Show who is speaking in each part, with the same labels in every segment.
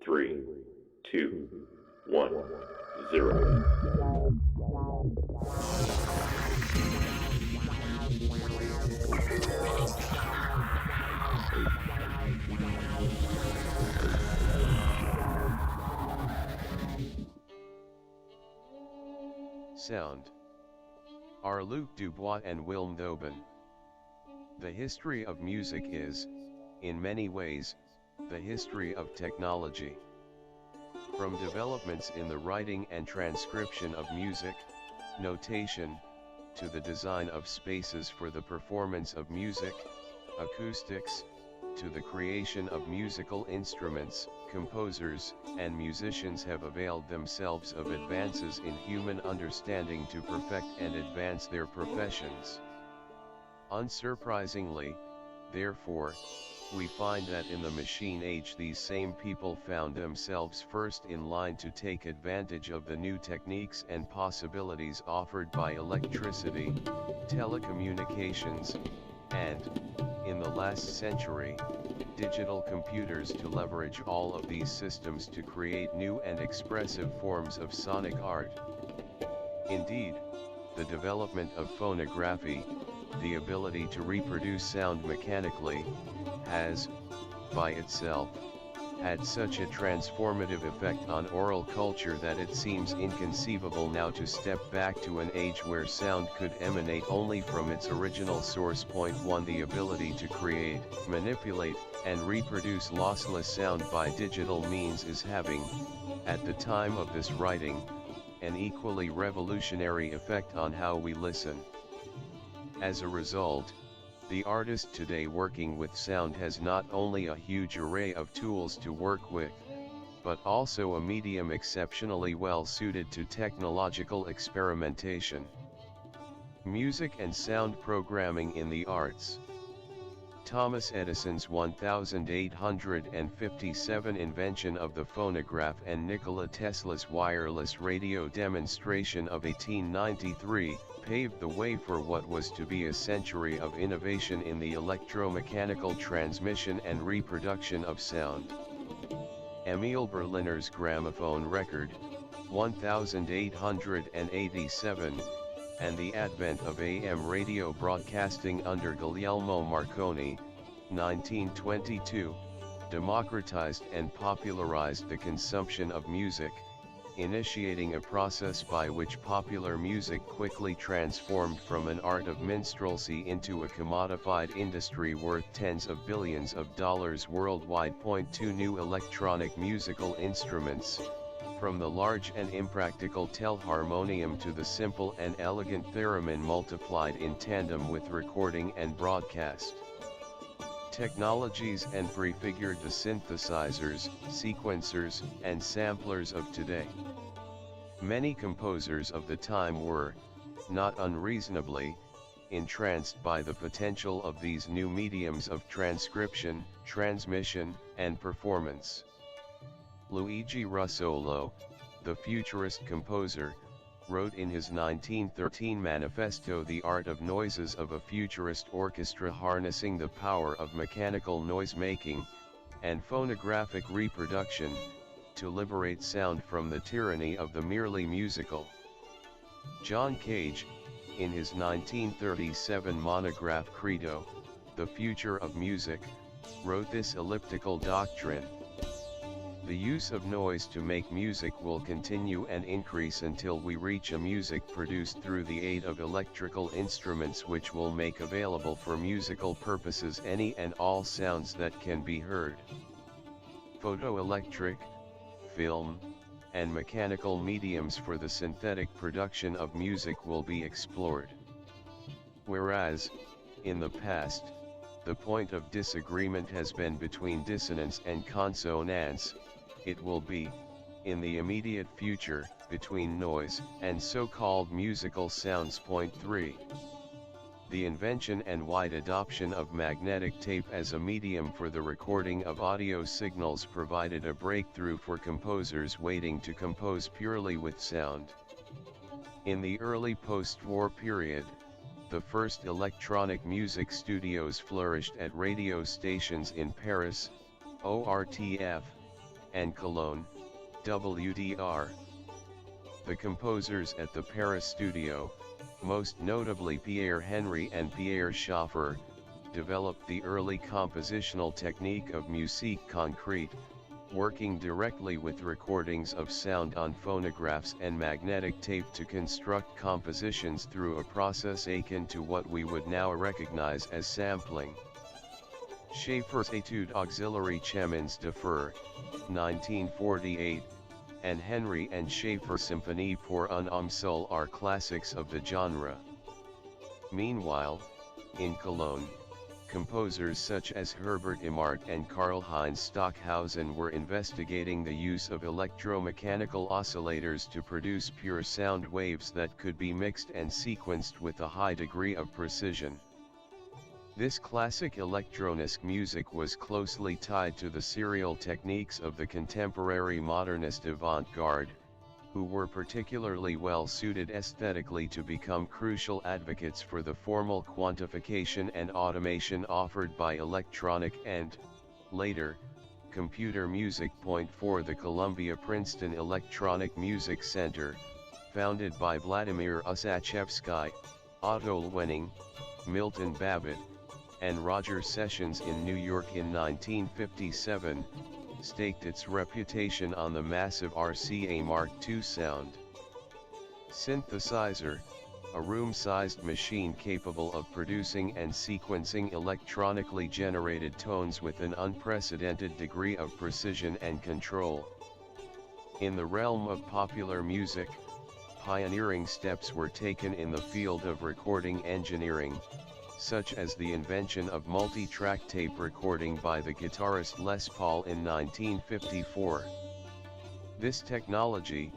Speaker 1: 3, 2, 1, 0.
Speaker 2: Sound. Are Luc Dubois and Willem Thoben. The history of music is, in many ways, the history of technology. From developments in the writing and transcription of music, notation, to the design of spaces for the performance of music, acoustics, to the creation of musical instruments, composers and musicians have availed themselves of advances in human understanding to perfect and advance their professions. Unsurprisingly, therefore, we find that in the machine age these same people found themselves first in line to take advantage of the new techniques and possibilities offered by electricity, telecommunications, and, in the last century, digital computers to leverage all of these systems to create new and expressive forms of sonic art. Indeed, the development of phonography, the ability to reproduce sound mechanically, has, by itself, had such a transformative effect on oral culture that it seems inconceivable now to step back to an age where sound could emanate only from its original source. Point 1. The ability to create, manipulate, and reproduce lossless sound by digital means is having, at the time of this writing, an equally revolutionary effect on how we listen. As a result, the artist today working with sound has not only a huge array of tools to work with, but also a medium exceptionally well suited to technological experimentation. Music and sound programming in the arts. Thomas Edison's 1857 invention of the phonograph and Nikola Tesla's wireless radio demonstration of 1893, paved the way for what was to be a century of innovation in the electromechanical transmission and reproduction of sound. Emil Berliner's gramophone record, 1887, and the advent of AM radio broadcasting under Guglielmo Marconi, 1922, democratized and popularized the consumption of music, initiating a process by which popular music quickly transformed from an art of minstrelsy into a commodified industry worth tens of billions of dollars worldwide. 2 New electronic musical instruments, from the large and impractical telharmonium to the simple and elegant theremin multiplied in tandem with recording and broadcast. Technologies and prefigured the synthesizers, sequencers, and samplers of today. Many composers of the time were, not unreasonably, entranced by the potential of these new mediums of transcription, transmission, and performance. Luigi Russolo, the futurist composer, wrote in his 1913 manifesto The Art of Noises of a Futurist Orchestra, harnessing the power of mechanical noise-making and phonographic reproduction to liberate sound from the tyranny of the merely musical. John Cage, in his 1937 monograph Credo, The Future of Music, wrote this elliptical doctrine. The use of noise to make music will continue and increase until we reach a music produced through the aid of electrical instruments which will make available for musical purposes any and all sounds that can be heard. Photoelectric, film, and mechanical mediums for the synthetic production of music will be explored. Whereas, in the past, the point of disagreement has been between dissonance and consonance, it will be, in the immediate future, between noise and so-called musical sounds. 3. The invention and wide adoption of magnetic tape as a medium for the recording of audio signals provided a breakthrough for composers waiting to compose purely with sound. In the early post-war period, the first electronic music studios flourished at radio stations in Paris, ORTF, and Cologne, WDR. The composers at the Paris studio, most notably Pierre Henry and Pierre Schaeffer, developed the early compositional technique of musique concrète, working directly with recordings of sound on phonographs and magnetic tape to construct compositions through a process akin to what we would now recognize as sampling. Schaeffer's Étude auxiliary Chemins de Fer, 1948, and Henry and Schaeffer Symphonie pour un homme seul are classics of the genre. Meanwhile, in Cologne, composers such as Herbert Imart and Karl-Heinz Stockhausen were investigating the use of electromechanical oscillators to produce pure sound waves that could be mixed and sequenced with a high degree of precision. This classic electronic music was closely tied to the serial techniques of the contemporary modernist avant-garde, who were particularly well suited aesthetically to become crucial advocates for the formal quantification and automation offered by electronic and, later, computer music. For the Columbia-Princeton Electronic Music Center, founded by Vladimir Ussachevsky, Otto Lwenning, Milton Babbitt, and Roger Sessions in New York in 1957, staked its reputation on the massive RCA Mark II sound synthesizer, a room-sized machine capable of producing and sequencing electronically generated tones with an unprecedented degree of precision and control. In the realm of popular music, pioneering steps were taken in the field of recording engineering, such as the invention of multi-track tape recording by the guitarist Les Paul in 1954. This technology,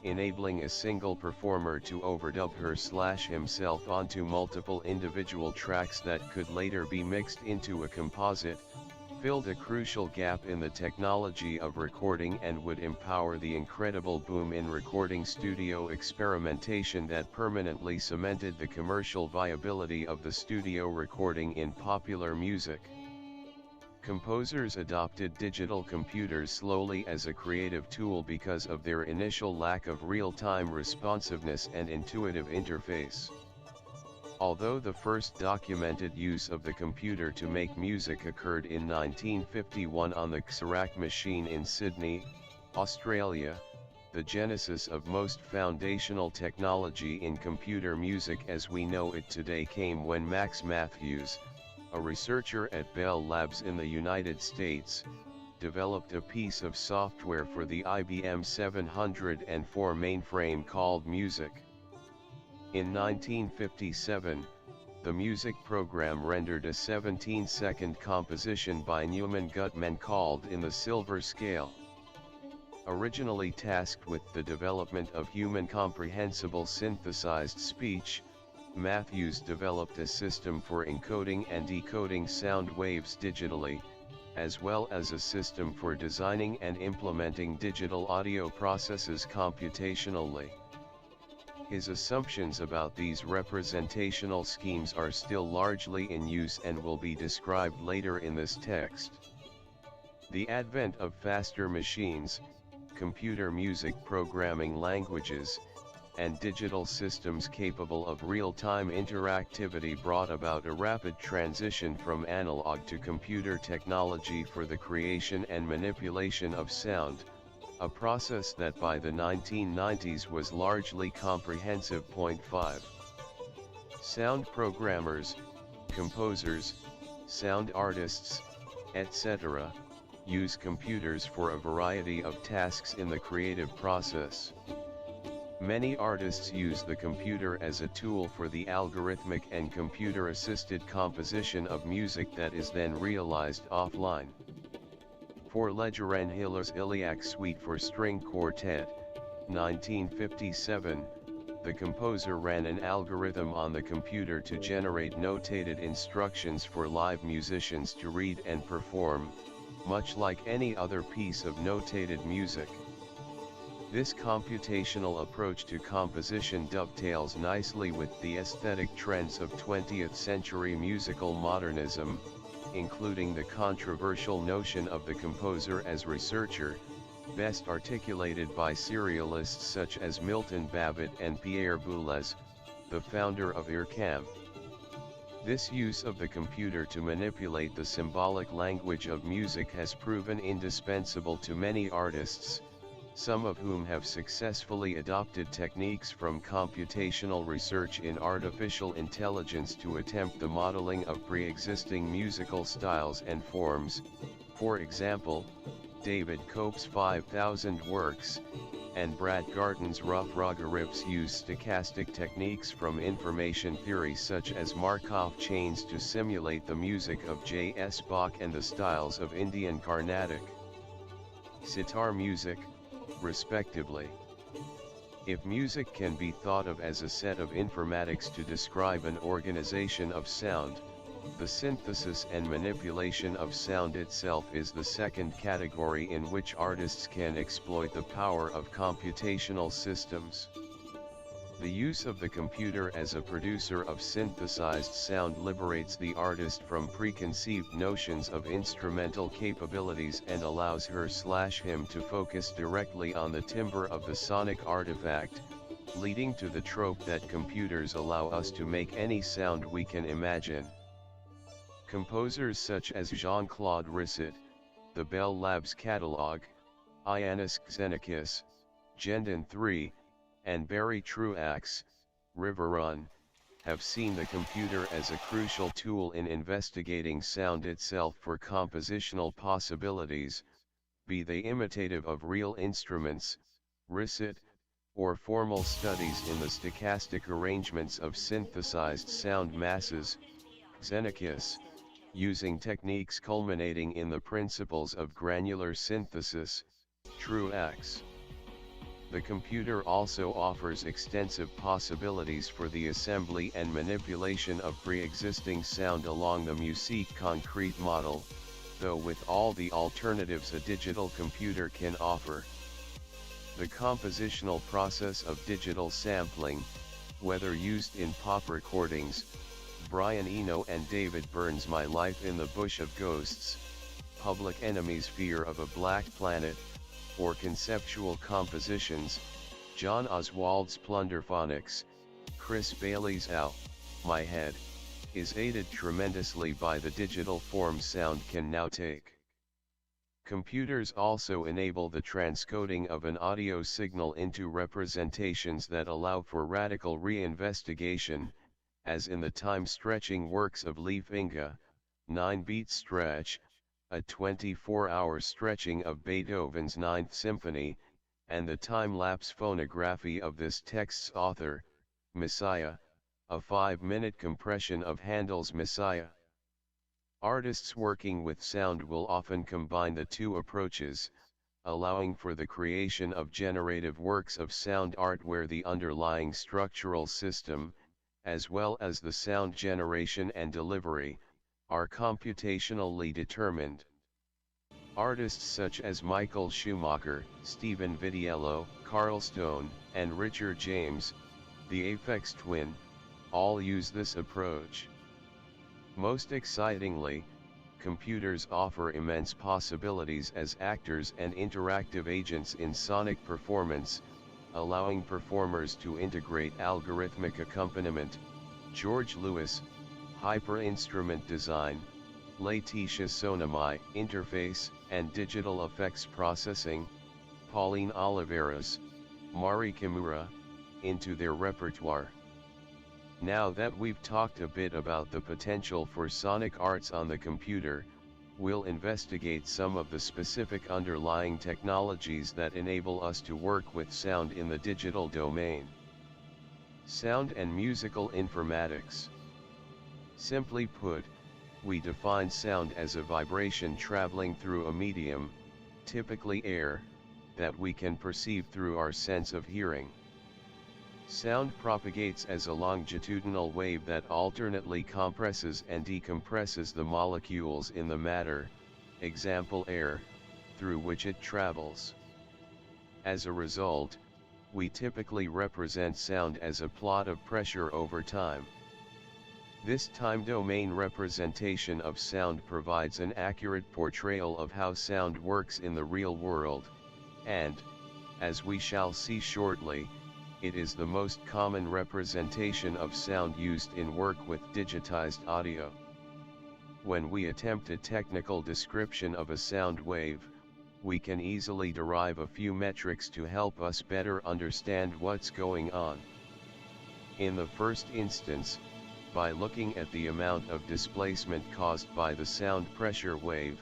Speaker 2: enabling a single performer to overdub her/himself onto multiple individual tracks that could later be mixed into a composite, filled a crucial gap in the technology of recording and would empower the incredible boom in recording studio experimentation that permanently cemented the commercial viability of the studio recording in popular music. Composers adopted digital computers slowly as a creative tool because of their initial lack of real-time responsiveness and intuitive interface. Although the first documented use of the computer to make music occurred in 1951 on the Xerox machine in Sydney, Australia, the genesis of most foundational technology in computer music as we know it today came when Max Matthews, a researcher at Bell Labs in the United States, developed a piece of software for the IBM 704 mainframe called Music. In 1957, the music program rendered a 17-second composition by Newman Gutman called In the Silver Scale. Originally tasked with the development of human comprehensible synthesized speech, Matthews developed a system for encoding and decoding sound waves digitally, as well as a system for designing and implementing digital audio processes computationally. His assumptions about these representational schemes are still largely in use and will be described later in this text. The advent of faster machines, computer music programming languages, and digital systems capable of real-time interactivity brought about a rapid transition from analog to computer technology for the creation and manipulation of sound, a process that by the 1990s was largely comprehensive. 5. Sound programmers, composers, sound artists, etc., use computers for a variety of tasks in the creative process. Many artists use the computer as a tool for the algorithmic and computer-assisted composition of music that is then realized offline. For Legeran Hiller's Iliac Suite for String Quartet, 1957, the composer ran an algorithm on the computer to generate notated instructions for live musicians to read and perform, much like any other piece of notated music. This computational approach to composition dovetails nicely with the aesthetic trends of 20th century musical modernism, including the controversial notion of the composer as researcher, best articulated by serialists such as Milton Babbitt and Pierre Boulez, the founder of IRCAM. This use of the computer to manipulate the symbolic language of music has proven indispensable to many artists, some of whom have successfully adopted techniques from computational research in artificial intelligence to attempt the modeling of pre-existing musical styles and forms. For example, David Cope's 5,000 works, and Brad Garton's rough logarithms use stochastic techniques from information theory such as Markov chains to simulate the music of J.S. Bach and the styles of Indian Carnatic, sitar music, respectively. If music can be thought of as a set of informatics to describe an organization of sound, the synthesis and manipulation of sound itself is the second category in which artists can exploit the power of computational systems. The use of the computer as a producer of synthesized sound liberates the artist from preconceived notions of instrumental capabilities and allows her/him to focus directly on the timbre of the sonic artifact, leading to the trope that computers allow us to make any sound we can imagine. Composers such as Jean-Claude Risset, the Bell Labs catalog, Ioannis Xenakis, Gendon 3, and Barry Truax, River Run, have seen the computer as a crucial tool in investigating sound itself for compositional possibilities, be they imitative of real instruments, Risset, or formal studies in the stochastic arrangements of synthesized sound masses, Xenakis, using techniques culminating in the principles of granular synthesis, Truax. The computer also offers extensive possibilities for the assembly and manipulation of pre-existing sound along the musique concrete model, though with all the alternatives a digital computer can offer. The compositional process of digital sampling, whether used in pop recordings, Brian Eno and David Byrne's My Life in the Bush of Ghosts, Public Enemy's Fear of a Black Planet, or conceptual compositions, John Oswald's Plunderphonics, Chris Bailey's Ow, My Head, is aided tremendously by the digital form sound can now take. Computers also enable the transcoding of an audio signal into representations that allow for radical reinvestigation, as in the time-stretching works of Leif Inge, 9-beat stretch, a 24-hour stretching of Beethoven's Ninth Symphony, and the time-lapse phonography of this text's author, Messiah, a 5-minute compression of Handel's Messiah. Artists working with sound will often combine the two approaches, allowing for the creation of generative works of sound art where the underlying structural system, as well as the sound generation and delivery, are computationally determined. Artists such as Michael Schumacher, Stephen Vitiello, Carl Stone, and Richard James, the Aphex Twin, all use this approach. Most excitingly, computers offer immense possibilities as actors and interactive agents in sonic performance, allowing performers to integrate algorithmic accompaniment, George Lewis, hyper-instrument design, Letitia Sonamai, interface and digital effects processing, Pauline Oliveras, Mari Kimura, into their repertoire. Now that we've talked a bit about the potential for sonic arts on the computer, we'll investigate some of the specific underlying technologies that enable us to work with sound in the digital domain. Sound and musical informatics. Simply put, we define sound as a vibration traveling through a medium, typically air, that we can perceive through our sense of hearing. Sound propagates as a longitudinal wave that alternately compresses and decompresses the molecules in the matter, example air, through which it travels. As a result, we typically represent sound as a plot of pressure over time. This time domain representation of sound provides an accurate portrayal of how sound works in the real world, and, as we shall see shortly, it is the most common representation of sound used in work with digitized audio. When we attempt a technical description of a sound wave, we can easily derive a few metrics to help us better understand what's going on. In the first instance, by looking at the amount of displacement caused by the sound pressure wave,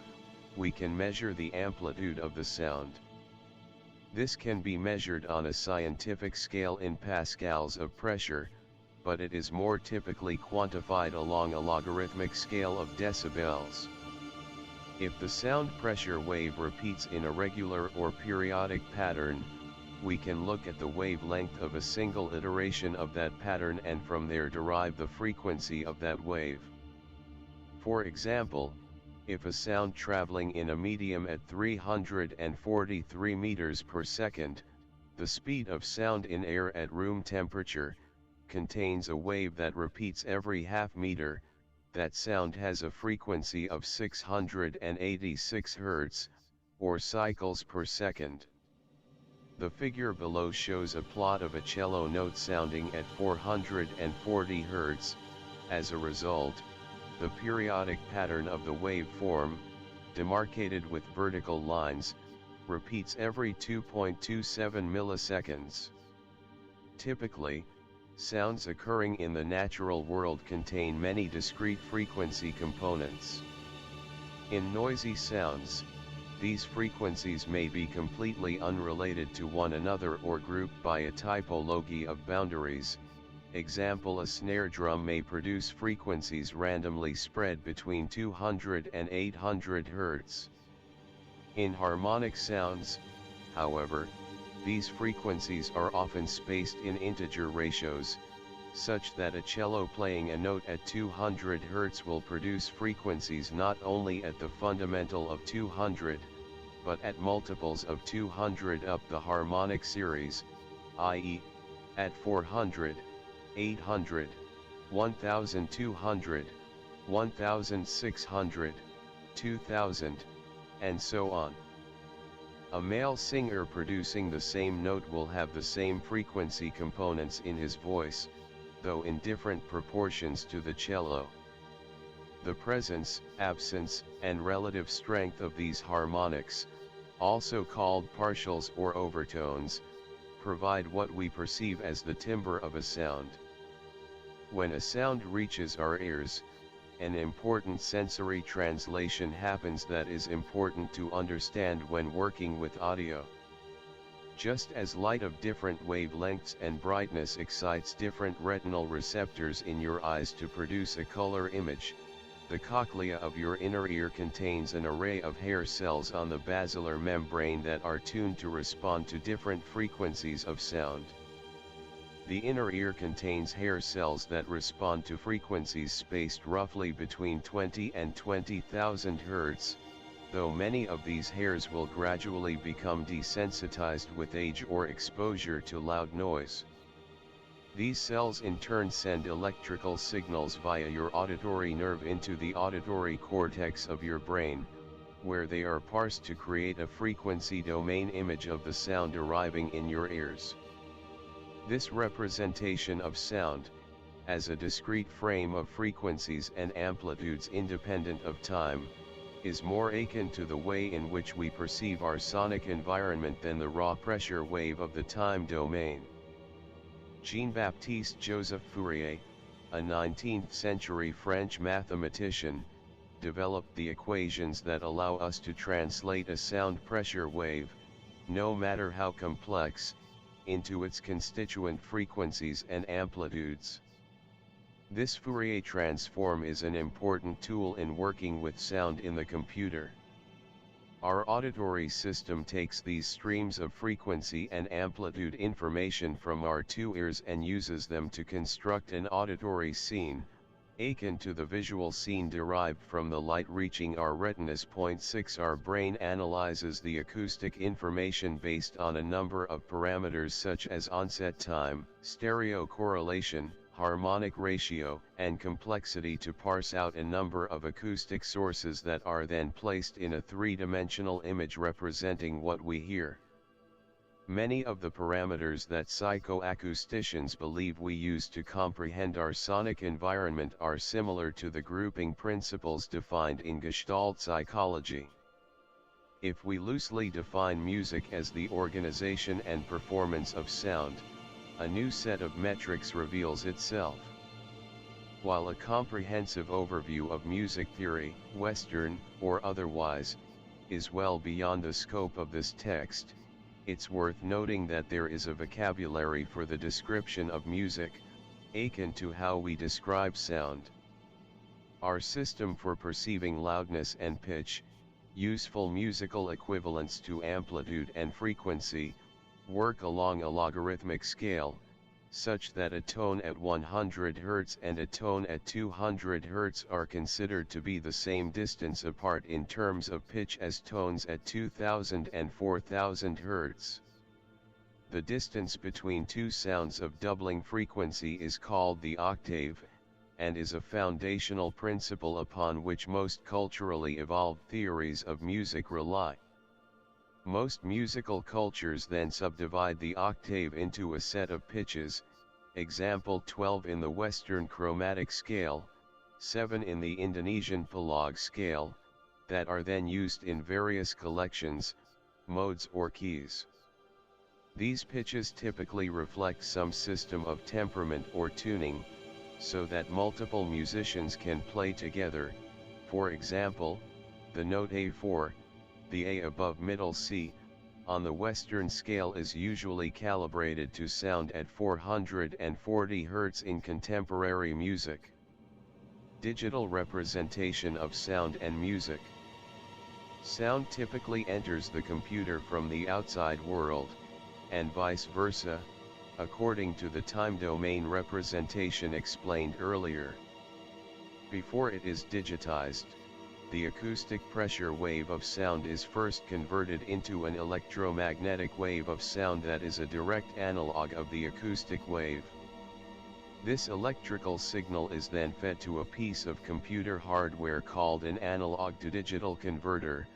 Speaker 2: we can measure the amplitude of the sound. This can be measured on a scientific scale in pascals of pressure, but it is more typically quantified along a logarithmic scale of decibels. If the sound pressure wave repeats in a regular or periodic pattern, we can look at the wavelength of a single iteration of that pattern and from there derive the frequency of that wave. For example, if a sound traveling in a medium at 343 meters per second, the speed of sound in air at room temperature, contains a wave that repeats every half meter, that sound has a frequency of 686 Hz, or cycles per second. The figure below shows a plot of a cello note sounding at 440 Hz. As a result, the periodic pattern of the waveform, demarcated with vertical lines, repeats every 2.27 milliseconds. Typically, sounds occurring in the natural world contain many discrete frequency components. In noisy sounds, these frequencies may be completely unrelated to one another or grouped by a typology of boundaries. Example: a snare drum may produce frequencies randomly spread between 200 and 800 Hz. In harmonic sounds, however, these frequencies are often spaced in integer ratios, such that a cello playing a note at 200 Hz will produce frequencies not only at the fundamental of 200, but at multiples of 200 up the harmonic series, i.e., at 400, 800, 1200, 1600, 2000, and so on. A male singer producing the same note will have the same frequency components in his voice, though in different proportions to the cello. The presence, absence, and relative strength of these harmonics, also called partials or overtones, provide what we perceive as the timbre of a sound. When a sound reaches our ears, an important sensory translation happens that is important to understand when working with audio. Just as light of different wavelengths and brightness excites different retinal receptors in your eyes to produce a color image, the cochlea of your inner ear contains an array of hair cells on the basilar membrane that are tuned to respond to different frequencies of sound. The inner ear contains hair cells that respond to frequencies spaced roughly between 20 and 20,000 Hz, though many of these hairs will gradually become desensitized with age or exposure to loud noise. These cells in turn send electrical signals via your auditory nerve into the auditory cortex of your brain, where they are parsed to create a frequency domain image of the sound arriving in your ears. This representation of sound, as a discrete frame of frequencies and amplitudes independent of time, is more akin to the way in which we perceive our sonic environment than the raw pressure wave of the time domain. Jean-Baptiste Joseph Fourier, a 19th century French mathematician, developed the equations that allow us to translate a sound pressure wave, no matter how complex, into its constituent frequencies and amplitudes. This Fourier transform is an important tool in working with sound in the computer. Our auditory system takes these streams of frequency and amplitude information from our two ears and uses them to construct an auditory scene, akin to the visual scene derived from the light reaching our retinas. 6 Our brain analyzes the acoustic information based on a number of parameters such as onset time, stereo correlation, harmonic ratio, and complexity to parse out a number of acoustic sources that are then placed in a three-dimensional image representing what we hear. Many of the parameters that psychoacousticians believe we use to comprehend our sonic environment are similar to the grouping principles defined in Gestalt psychology. If we loosely define music as the organization and performance of sound, a new set of metrics reveals itself. While a comprehensive overview of music theory, Western or otherwise, is well beyond the scope of this text, it's worth noting that there is a vocabulary for the description of music, akin to how we describe sound. Our system for perceiving loudness and pitch, useful musical equivalents to amplitude and frequency, work along a logarithmic scale, such that a tone at 100 Hz and a tone at 200 Hz are considered to be the same distance apart in terms of pitch as tones at 2000 and 4000 Hz. The distance between two sounds of doubling frequency is called the octave, and is a foundational principle upon which most culturally evolved theories of music rely. Most musical cultures then subdivide the octave into a set of pitches, example 12 in the Western chromatic scale, 7 in the Indonesian Palog scale, that are then used in various collections, modes or keys. These pitches typically reflect some system of temperament or tuning, so that multiple musicians can play together. For example, the note A4, the A above middle C, on the Western scale is usually calibrated to sound at 440 Hz in contemporary music. Digital representation of sound and music. Sound typically enters the computer from the outside world, and vice versa, according to the time domain representation explained earlier. Before it is digitized, the acoustic pressure wave of sound is first converted into an electromagnetic wave of sound that is a direct analog of the acoustic wave. This electrical signal is then fed to a piece of computer hardware called an analog-to-digital converter,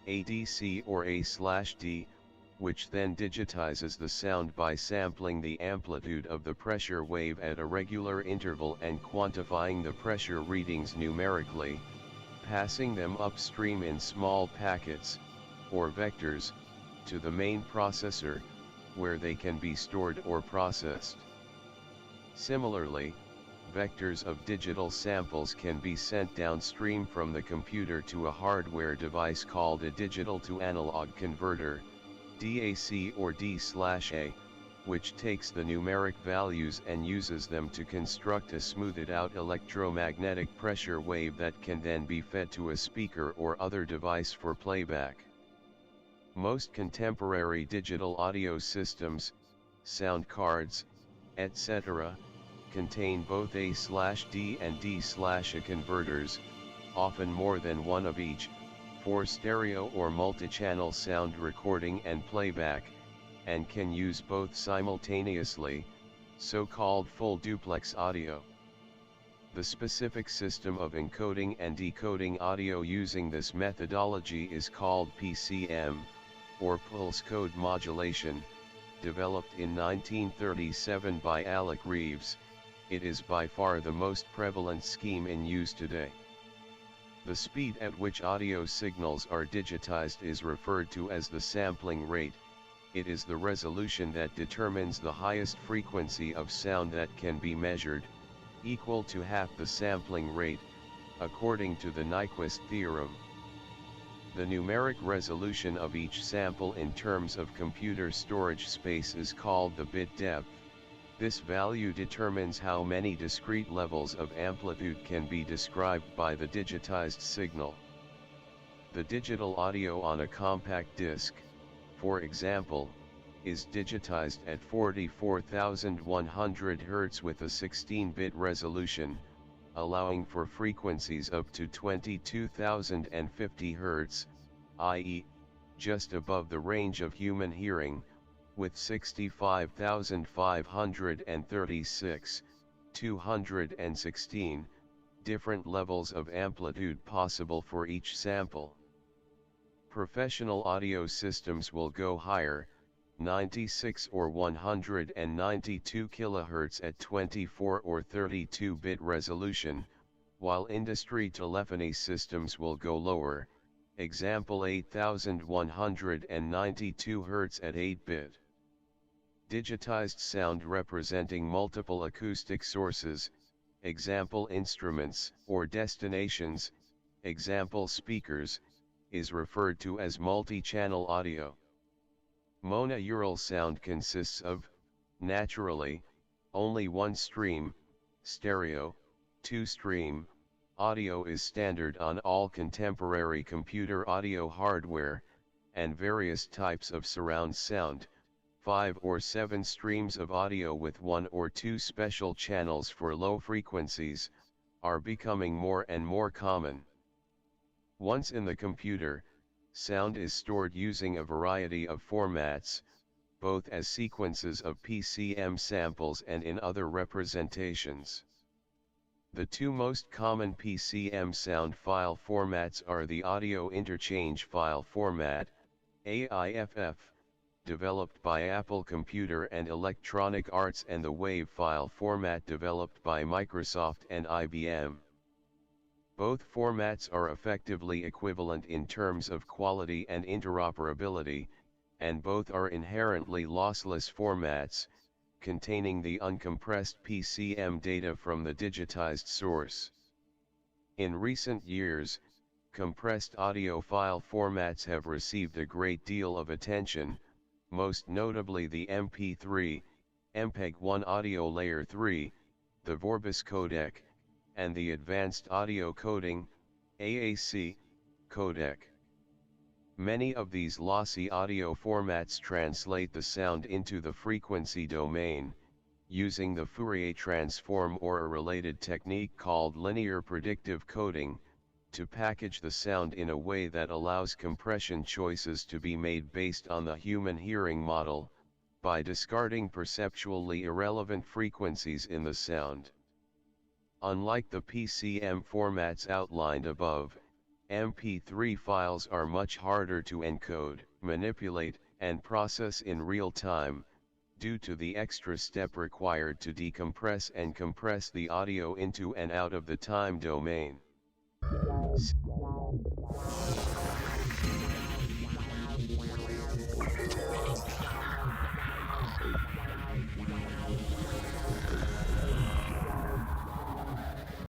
Speaker 2: ADC or A/D, which then digitizes the sound by sampling the amplitude of the pressure wave at a regular interval and quantifying the pressure readings numerically, passing them upstream in small packets, or vectors, to the main processor, where they can be stored or processed. Similarly, vectors of digital samples can be sent downstream from the computer to a hardware device called a digital-to-analog converter, DAC or D/A, which takes the numeric values and uses them to construct a smoothed-out electromagnetic pressure wave that can then be fed to a speaker or other device for playback. Most contemporary digital audio systems, sound cards, etc., contain both A/D and D/A converters, often more than one of each, for stereo or multi-channel sound recording and playback, and can use both simultaneously, so-called full duplex audio. The specific system of encoding and decoding audio using this methodology is called PCM, or pulse code modulation, developed in 1937 by Alec Reeves. It is by far the most prevalent scheme in use today. The speed at which audio signals are digitized is referred to as the sampling rate. It is the resolution that determines the highest frequency of sound that can be measured, equal to half the sampling rate, according to the Nyquist theorem. The numeric resolution of each sample in terms of computer storage space is called the bit depth. This value determines how many discrete levels of amplitude can be described by the digitized signal. The digital audio on a compact disc, for example, is digitized at 44,100 Hz with a 16-bit resolution, allowing for frequencies up to 22,050 Hz, i.e., just above the range of human hearing, with 65,536, 216, different levels of amplitude possible for each sample. Professional audio systems will go higher, 96 or 192 kHz at 24 or 32-bit resolution, while industry telephony systems will go lower, example 8192 Hz at 8-bit. Digitized sound representing multiple acoustic sources, example instruments or destinations, example speakers, is referred to as multi-channel audio. Monaural sound consists of, naturally, only one stream, stereo, two-stream. Audio is standard on all contemporary computer audio hardware, and various types of surround sound, 5 or 7 streams of audio with 1 or 2 special channels for low frequencies, are becoming more and more common. Once in the computer, sound is stored using a variety of formats, both as sequences of PCM samples and in other representations. The two most common PCM sound file formats are the Audio Interchange File Format, AIFF, developed by Apple Computer and Electronic Arts, and the WAV file format developed by Microsoft and IBM. Both formats are effectively equivalent in terms of quality and interoperability, and both are inherently lossless formats, containing the uncompressed PCM data from the digitized source. In recent years, compressed audio file formats have received a great deal of attention, most notably the MP3, MPEG-1 Audio Layer 3, the Vorbis codec, and the Advanced Audio Coding, AAC, codec. Many of these lossy audio formats translate the sound into the frequency domain, using the Fourier transform or a related technique called linear predictive coding, to package the sound in a way that allows compression choices to be made based on the human hearing model, by discarding perceptually irrelevant frequencies in the sound. Unlike the PCM formats outlined above, MP3 files are much harder to encode, manipulate, and process in real time, due to the extra step required to decompress and compress the audio into and out of the time domain.